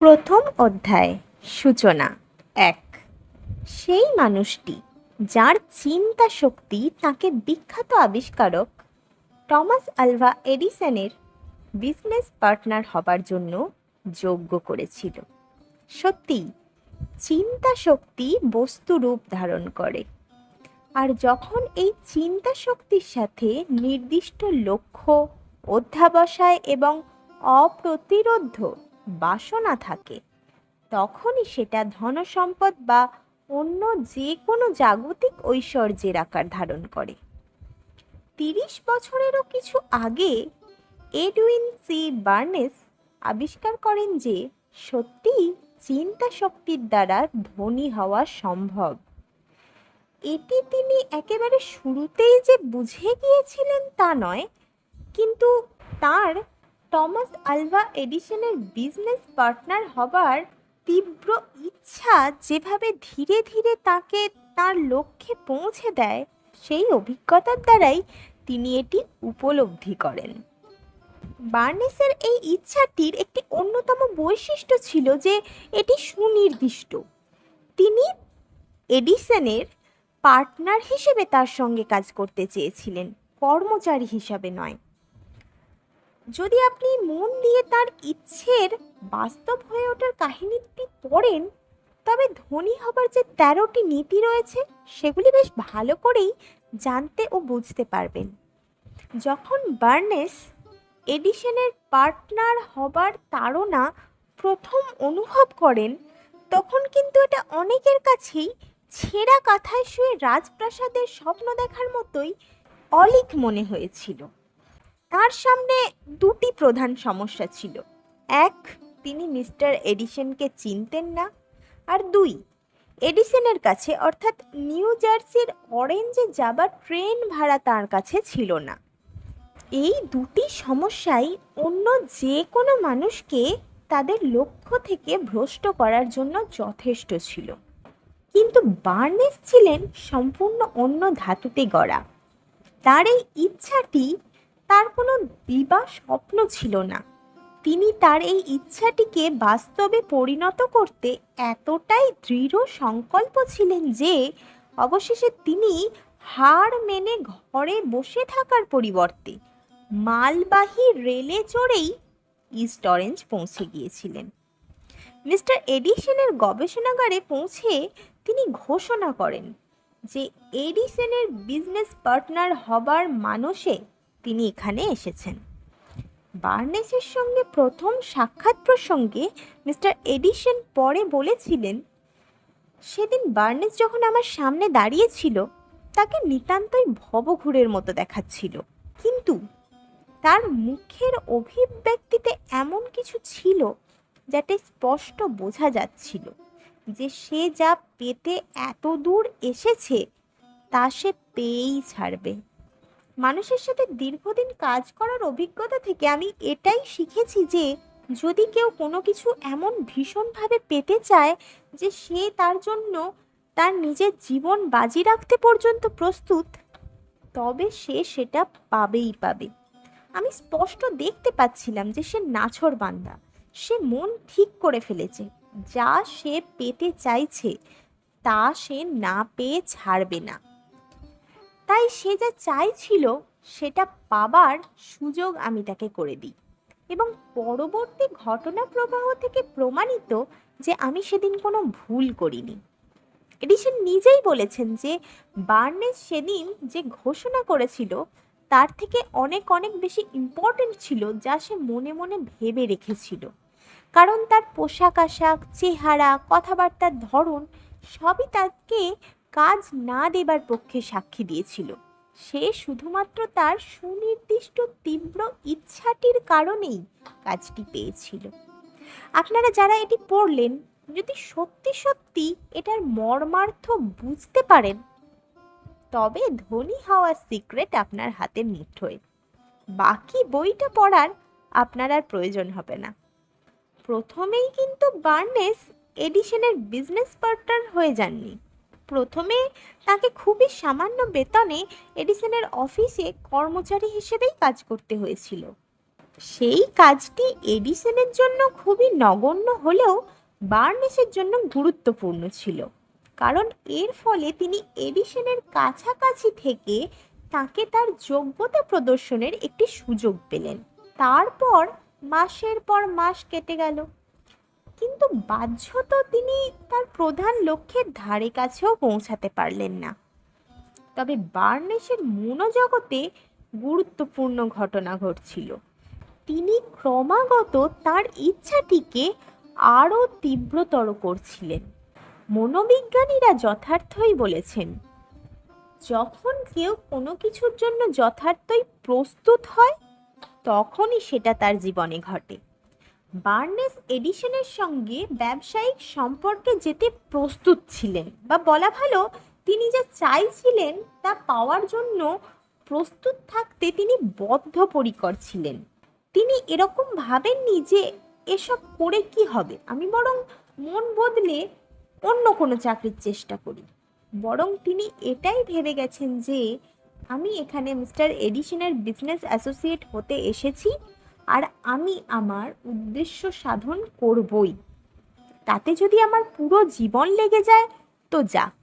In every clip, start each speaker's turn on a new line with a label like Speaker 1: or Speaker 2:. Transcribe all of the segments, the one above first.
Speaker 1: প্রথম অধ্যায় সূচনা ১। সেই মানুষটি যার চিন্তা শক্তি তাকে বিখ্যাত আবিষ্কারক টমাস আলভা এডিসনের বিজনেস পার্টনার হবার জন্য যোগ্য করেছিল। সত্যি, চিন্তা শক্তি বস্তু রূপ ধারণ করে, আর যখন এই চিন্তা শক্তির সাথে নির্দিষ্ট লক্ষ্য, অধ্যাবসায় এবং অপ্রতিরোধ্য বাসনা থাকে, তখনই সেটা ধনসম্পদ বা অন্য যে কোনো জাগতিক ঐশ্বর্যের আকার ধারণ করে। ৩০ বছরেরও কিছু আগে এডউইন সি বার্নেস আবিষ্কার করেন যে সত্যিই চিন্তা শক্তির দ্বারা ধনী হওয়া সম্ভব। এটি তিনি একেবারে শুরুতেই যে বুঝে গিয়েছিলেন তা নয়, কিন্তু তার টমাস আলভা এডিসনের বিজনেস পার্টনার হবার তীব্র ইচ্ছা যেভাবে ধীরে ধীরে তাকে তার লক্ষ্যে পৌঁছে দেয়, সেই অভিজ্ঞতার দ্বারাই তিনি এটি উপলব্ধি করেন। বার্নেসের এই ইচ্ছাটির একটি অন্যতম বৈশিষ্ট্য ছিল যে এটি সুনির্দিষ্ট। তিনি এডিসনের পার্টনার হিসেবে তার সঙ্গে কাজ করতে চেয়েছিলেন, কর্মচারী হিসাবে নয়। যদি আপনি মন দিয়ে তার ইচ্ছের বাস্তব হয়ে ওঠার কাহিনীটি পড়েন, তবে ধনী হবার যে ১৩টি নীতি রয়েছে সেগুলি বেশ ভালো করেই জানতে ও বুঝতে পারবেন। যখন বার্নেস এডিসনের পার্টনার হবার তাড়না প্রথম অনুভব করেন, তখন কিন্তু এটা অনেকের কাছেই ছেঁড়া কাঁথায় শুয়ে রাজপ্রাসাদের স্বপ্ন দেখার মতোই অলীক মনে হয়েছিল। তার সামনে দুটি প্রধান সমস্যা ছিল। ১, তিনি মিস্টার এডিসনকে চিনতেন না, আর ২, এডিসনের কাছে অর্থাৎ নিউ জার্সির অরেঞ্জে যাবার ট্রেন ভাড়া তার কাছে ছিল না। এই দুটি সমস্যাই অন্য যে কোনো মানুষকে তাদের লক্ষ্য থেকে ভ্রষ্ট করার জন্য যথেষ্ট ছিল, কিন্তু বার্নেস ছিলেন সম্পূর্ণ অন্য ধাতুতে গড়া। তার এই ইচ্ছাটি তার কোনো দিবা স্বপ্ন ছিল না। তিনি তার এই ইচ্ছাটিকে বাস্তবে পরিণত করতে এতটাই দৃঢ় সংকল্প ছিলেন যে অবশেষে তিনি হার মেনে ঘরে বসে থাকার পরিবর্তে মালবাহী রেলে চড়েই ইস্ট অরেঞ্জ পৌঁছে গিয়েছিলেন। মিস্টার এডিসনের গবেষণাগারে পৌঁছে তিনি ঘোষণা করেন যে এডিসনের বিজনেস পার্টনার হবার মানসে তিনি এখানে এসেছেন। বার্নেসের সঙ্গে প্রথম সাক্ষাৎ প্রসঙ্গে মিস্টার এডিসন পরে বলেছিলেন, সেদিন বার্নেস যখন আমার সামনে দাঁড়িয়েছিল তাকে নিতান্তই ভবঘুরের মতো দেখাচ্ছিল, কিন্তু তার মুখের অভিব্যক্তিতে এমন কিছু ছিল যাতে স্পষ্ট বোঝা যাচ্ছিল যে সে যা পেতে এত দূর এসেছে তা সে পেয়েই ছাড়বে। মানুষের সাথে দীর্ঘদিন কাজ করার অভিজ্ঞতা থেকে আমি এটাই শিখেছি যে যদি কেউ কোনো কিছু এমন ভীষণভাবে পেতে চায় যে সে তার জন্য তার নিজের জীবন বাজি রাখতে পর্যন্ত প্রস্তুত, তবে সে সেটা পাবেই পাবে। আমি স্পষ্ট দেখতে পাচ্ছিলাম যে সে নাছোড়বান্দা। সে মন ঠিক করে ফেলেছে, যা সে পেতে চাইছে তা সে না পেয়ে ছাড়বে না। তাই সে যা চাইছিল সেটা পাবার সুযোগ আমি তাকে করে দিই, এবং পরবর্তী ঘটনা প্রবাহ থেকে প্রমাণিত যে আমি সেদিন কোনো ভুল করিনি। এডিসন নিজেই বলেছেন যে বার্নেস সেদিন যে ঘোষণা করেছিল তার থেকে অনেক অনেক বেশি ইম্পর্টেন্ট ছিল যা সে মনে মনে ভেবে রেখেছিল, কারণ তার পোশাক আশাক, চেহারা, কথাবার্তার ধরন সবই তাকে কাজ না দেবার পক্ষে সাক্ষী দিয়েছিল। সে শুধুমাত্র তার সুনির্দিষ্ট তীব্র ইচ্ছাটির কারণেই কাজটি পেয়েছিল। আপনারা যারা এটি পড়লেন, যদি সত্যি সত্যি এটার মর্মার্থ বুঝতে পারেন, তবে ধনী হওয়ার সিক্রেট আপনার হাতের মুঠোয়। বাকি বইটা পড়ার আপনার আর প্রয়োজন হবে না। প্রথমেই কিন্তু বার্নেস এডিসনের বিজনেস পার্টনার হয়ে যাননি। প্রথমে তাকে খুবই সামান্য বেতনে এডিসনের অফিসে কর্মচারী হিসেবেই কাজ করতে হয়েছিল। সেই কাজটি এডিসনের জন্য খুবই নগণ্য হলেও বার্নেসের জন্য গুরুত্বপূর্ণ ছিল, কারণ এর ফলে তিনি এডিসনের কাছাকাছি থেকে তাকে তার যোগ্যতা প্রদর্শনের একটি সুযোগ পেলেন। তারপর মাসের পর মাস কেটে গেল, কিন্তু বাহ্যত তিনি তার প্রধান লক্ষ্যের ধারে কাছেও পৌঁছাতে পারলেন না। তবে বার্নেসের মনোজগতে গুরুত্বপূর্ণ ঘটনা ঘটছিল। তিনি ক্রমাগত তার ইচ্ছাটিকে আরও তীব্রতর করছিলেন। মনোবিজ্ঞানীরা যথার্থই বলেছেন, যখন কেউ কোনো কিছুর জন্য যথার্থই প্রস্তুত হয় তখনই সেটা তার জীবনে ঘটে। বার্নেস এডিসনের সঙ্গে ব্যবসায়িক সম্পর্কে যেতে প্রস্তুত ছিলেন, বা বলা ভালো, তিনি যা চাইছিলেন তা পাওয়ার জন্য প্রস্তুত থাকতে তিনি বদ্ধপরিকর ছিলেন। তিনি এরকম ভাবেননি যে এসব করে কি হবে, আমি বরং মন বদলে অন্য কোনো চাকরির চেষ্টা করি। বরং তিনি এটাই ভেবে গেছেন যে আমি এখানে মিস্টার এডিসনের বিজনেস অ্যাসোসিয়েট হতে এসেছি, আর আমি আমার উদ্দেশ্য সাধন করবই। তাতে যদি আমার পুরো জীবন লেগে যায় তো যাক।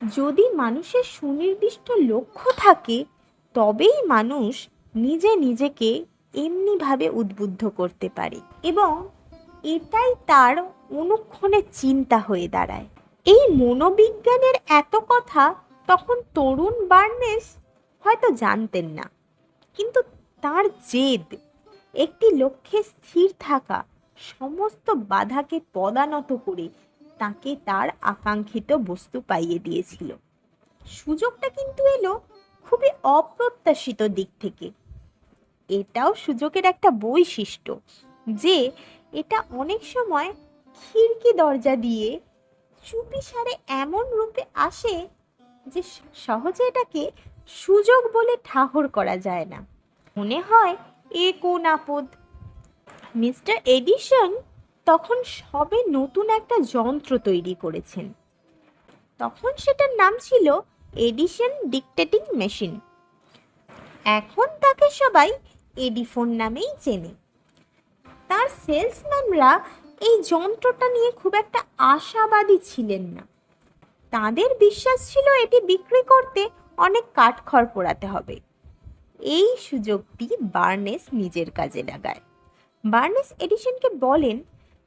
Speaker 1: যদি মানুষের সুনির্দিষ্ট লক্ষ্য থাকে তবেই মানুষ নিজে নিজেকে এমনিভাবে উদ্বুদ্ধ করতে পারে, এবং এটাই তার অনুক্ষণে চিন্তা হয়ে দাঁড়ায়। এই মনোবিজ্ঞানের এত কথা তখন তরুণ বার্নেস হয়তো জানতেন না, কিন্তু তার জেদ, একটি লক্ষ্যে স্থির থাকা, সমস্ত বাধাকে পদানত করে তাকে তার আকাঙ্ক্ষিত বস্তু পাইয়ে দিয়েছিল। সুযোগটা কিন্তু এলো খুবই অপ্রত্যাশিত দিক থেকে। এটাও সুযোগের একটা বৈশিষ্ট্য যে এটা অনেক সময় খিড়কি দরজা দিয়ে চুপিসারে এমন রূপে আসে যে সহজে এটাকে সুযোগ বলে ঠাহর করা যায় না। মনে হয় এ কোন আপদ। মিস্টার এডিসন তখন সবে নতুন একটা যন্ত্র তৈরি করেছেন। তখন সেটার নাম ছিল এডিসন ডিকটেটিং মেশিন। এখন তাকে সবাই এডিফোন নামেই চেনে। তার সেলসম্যানরা এই যন্ত্রটা নিয়ে খুব একটা আশাবাদী ছিলেন না। তাদের বিশ্বাস ছিল এটি বিক্রি করতে অনেক কাঠখড় পোড়াতে হবে। এই সুযোগটি বার্নেস নিজের কাজে লাগায়। বার্নেস এডিসনকে বলেন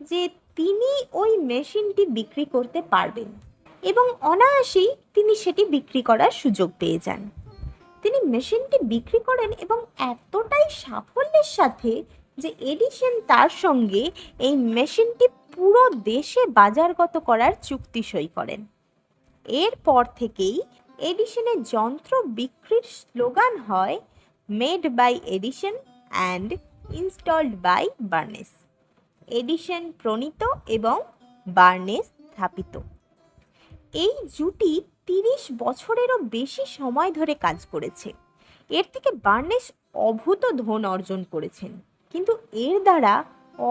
Speaker 1: যে তিনি ওই মেশিনটি বিক্রি করতে পারবেন, এবং অনায়াসেই তিনি সেটি বিক্রি করার সুযোগ পেয়ে যান। তিনি মেশিনটি বিক্রি করেন এবং এতটাই সাফল্যের সাথে যে এডিসন তার সঙ্গে এই মেশিনটি পুরো দেশে বাজারগত করার চুক্তি সই করেন। এরপর থেকেই এডিসনের যন্ত্র বিক্রির স্লোগান হয় made by Edison and installed by Barnes. Edison প্রণীত এবং বার্নেস স্থাপিত। এই জুটি 30 বছরেরও বেশি সময় ধরে কাজ করেছে। এর থেকে বার্নেস অভূত ধন অর্জন করেছেন, কিন্তু এর দ্বারা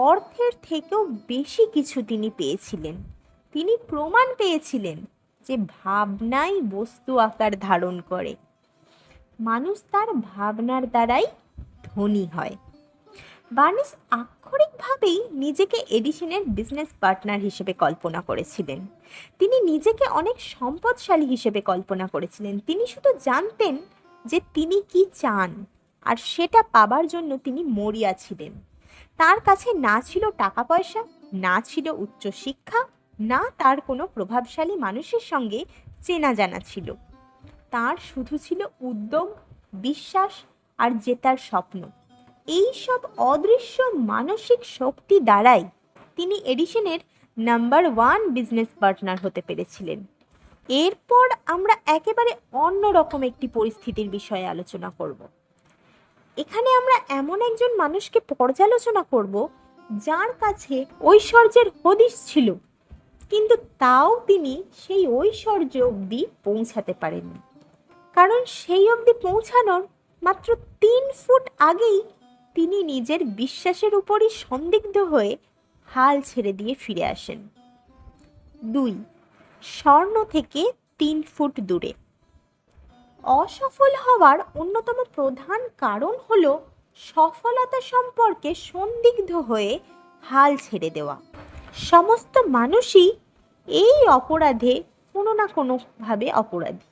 Speaker 1: অর্থের থেকেও বেশি কিছু তিনি পেয়েছিলেন। তিনি প্রমাণ পেয়েছিলেন যে ভাবনাই বস্তু আকার ধারণ করে। মানুষ তার ভাবনার দ্বারাই ধনী হয়। বার্নেস আক্ষরিকভাবেই নিজেকে এডিসনের বিজনেস পার্টনার হিসেবে কল্পনা করেছিলেন। তিনি নিজেকে অনেক সম্পদশালী হিসেবে কল্পনা করেছিলেন। তিনি শুধু জানতেন যে তিনি কি চান, আর সেটা পাবার জন্য তিনি মরিয়া ছিলেন। তার কাছে না ছিল টাকা পয়সা, না ছিল উচ্চ শিক্ষা, না তার কোনো প্রভাবশালী মানুষের সঙ্গে চেনা জানা ছিল। তার শুধু ছিল উদ্যোগ, বিশ্বাস আর জেতার স্বপ্ন। এই সব অদৃশ্য মানসিক শক্তি দ্বারাই তিনি এডিসনের নাম্বার 1 বিজনেস পার্টনার হতে পেরেছিলেন। এরপর আমরা একেবারে অন্যরকম একটি পরিস্থিতির বিষয়ে আলোচনা করব। এখানে আমরা এমন একজন মানুষকে পর্যালোচনা করব যার কাছে ঐশ্বর্যের হদিশ ছিল, কিন্তু তাও তিনি সেই ঐশ্বর্য অবধি পৌঁছাতে পারেননি। কারণ সেই অবধি পৌঁছানোর মাত্র 3 ফুট আগেই তিনি নিজের বিশ্বাসের উপরই সন্দিগ্ধ হয়ে হাল ছেড়ে দিয়ে ফিরে আসেন। 2. স্বর্ণ থেকে 3 ফুট দূরে। অসফল হওয়ার অন্যতম প্রধান কারণ হলো সফলতা সম্পর্কে সন্দিগ্ধ হয়ে হাল ছেড়ে দেওয়া। সমস্ত মানুষই এই অপরাধে কোনো না কোনোভাবে অপরাধী।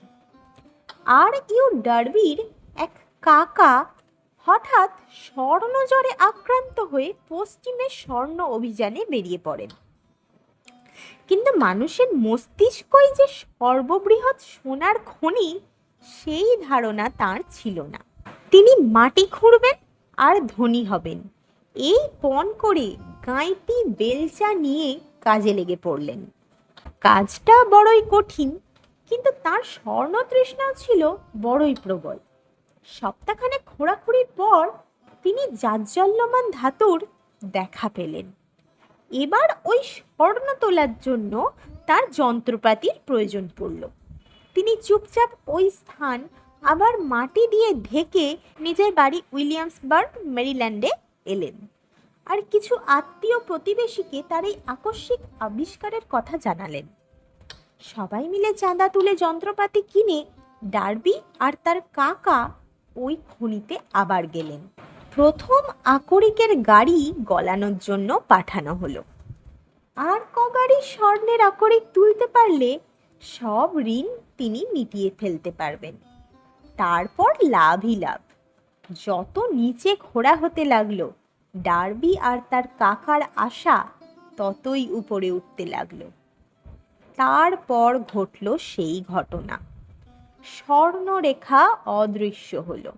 Speaker 1: আর ইউ ডার্বির এক কাকা হঠাৎ স্বর্ণজ্বরে আক্রান্ত হয়ে পশ্চিমে স্বর্ণ অভিযানে বেরিয়ে পড়েন। কিন্তু মানুষের মস্তিষ্কই যে সর্ববৃহৎ সোনার খনি, সেই ধারণা তার ছিল না। তিনি মাটি খুঁড়বেন আর ধনী হবেন, এই পণ করে গাঁইতি বেলচা নিয়ে কাজে লেগে পড়লেন। কাজটা বড়ই কঠিন, কিন্তু তার স্বর্ণ তৃষ্ণাও ছিল বড়ই প্রবল। সপ্তাহখানেক খোঁড়াখুড়ির পর তিনি জাজ্জল্যমান ধাতুর দেখা পেলেন। এবার ওই স্বর্ণ তোলার জন্য তার যন্ত্রপাতির প্রয়োজন পড়ল। তিনি চুপচাপ ওই স্থান আবার মাটি দিয়ে ঢেকে নিজের বাড়ি উইলিয়ামসবার্গ, মেরিল্যান্ডে এলেন। আর কিছু আত্মীয় প্রতিবেশীকে তার এই আকস্মিক আবিষ্কারের কথা জানালেন। সবাই মিলে চাঁদা তুলে যন্ত্রপাতি কিনে ডার্বি আর তার কাকা ওই খনিতে আবার গেলেন। প্রথম আকরিকের গাড়ি গলানোর জন্য পাঠানো হলো। আর গাড়ি স্বর্ণের আকরিক তুলতে পারলে সব ঋণ তিনি মিটিয়ে ফেলতে পারবেন। তারপর লাভই লাভ। যত নিচে খোঁড়া হতে লাগলো, ডার্বি আর তার কাকার আশা ততই উপরে উঠতে লাগলো। তারপর ঘটল সেই ঘটনা। স্বর্ণরেখা অদৃশ্য হলো।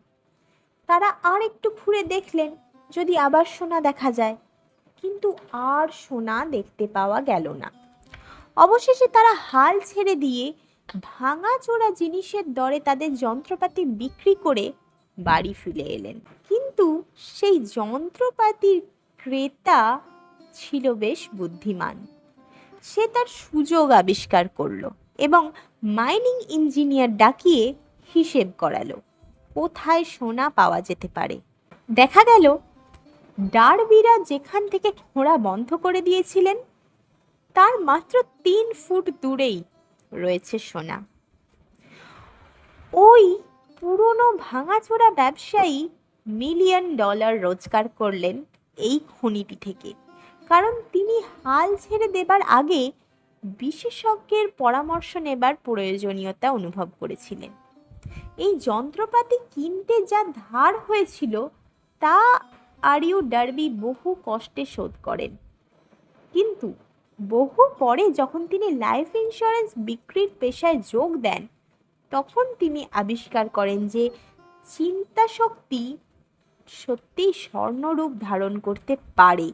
Speaker 1: তারা আর একটু ঘুরে দেখলেন যদি আবার সোনা দেখা যায়, কিন্তু আর সোনা দেখতে পাওয়া গেল না। অবশেষে তারা হাল ছেড়ে দিয়ে ভাঙাচোরা জিনিসের দরে তাদের যন্ত্রপাতি বিক্রি করে বাড়ি ফিরে এলেন। কিন্তু সেই যন্ত্রপাতির ক্রেতা ছিল বেশ বুদ্ধিমান। সে তার সুযোগ আবিষ্কার করলো এবং মাইনিং ইঞ্জিনিয়ার ডাকিয়ে হিসেব করালো কোথায় সোনা পাওয়া যেতে পারে। দেখা গেল ডার্বিরা যেখান থেকে খোঁড়া বন্ধ করে দিয়েছিলেন তার মাত্র 3 ফুট দূরেই রয়েছে সোনা। ওই পুরনো ভাঙাচোরা ব্যবসায়ী $1 মিলিয়ন রোজগার করলেন এই খনিটি থেকে, কারণ তিনি হাল ছেড়ে দেবার আগে বিশেষজ্ঞের পরামর্শ নেবার প্রয়োজনীয়তা অনুভব করেছিলেন। এই যন্ত্রপাতি কিনতে যা ধার হয়েছিল তা ইউ ডার্বি বহু কষ্টে শোধ করেন। কিন্তু বহু পরে যখন তিনি লাইফ ইন্স্যুরেন্স বিক্রির পেশায় যোগ দেন, তখন তিনি আবিষ্কার করেন যে চিন্তা শক্তি সত্যিই স্বর্ণরূপ ধারণ করতে পারে।